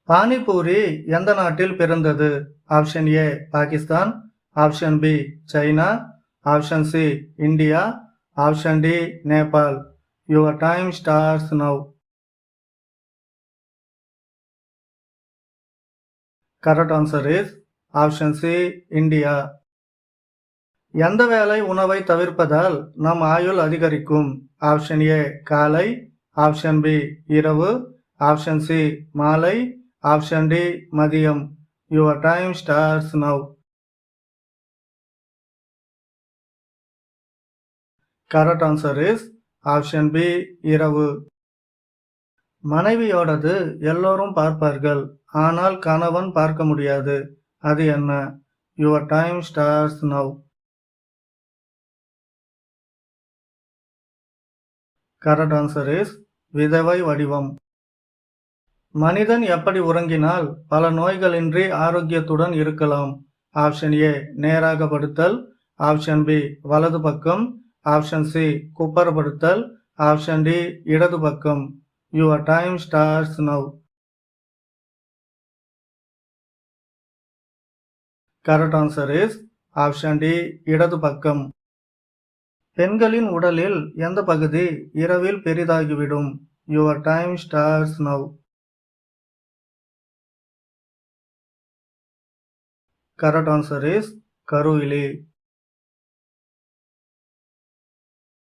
பானிபூரி எந்த நாட்டில் பிறந்தது? Option A Pakistan, option B China, option C India, option D Nepal. Your time starts now. Correct answer is option C India. எந்த வேளை உணவை தவிர்ப்பதால் நம் ஆயுள் அதிகரிக்கும்? ஆப்ஷன் ஏ காலை, ஆப்ஷன் பி இரவு, ஆப்ஷன் சி மாலை, ஆப்ஷன் டி மதியம். Your time starts now. Correct answer is option B இரவு. மனைவியோடது எல்லோரும் பார்ப்பார்கள், ஆனால் கணவன் பார்க்க முடியாது. அது என்ன? Your time starts now. Correct answer is விதவை வடிவம். மனிதன் எப்படி உறங்கினால் பல நோய்களின்றி ஆரோக்கியத்துடன் இருக்கலாம்? ஆப்ஷன் ஏ நேராக படுத்தல், ஆப்ஷன் பி வலது பக்கம், ஆப்ஷன் சி குப்பரப்படுத்தல், ஆப்ஷன் டி இடது பக்கம். Your time starts now. Correct answer is option D இடது பக்கம். பெண்களின் உடலில் எந்த பகுதி இரவில் பெரிதாகிவிடும்? Your time starts now. Correct answer is கருவிழி.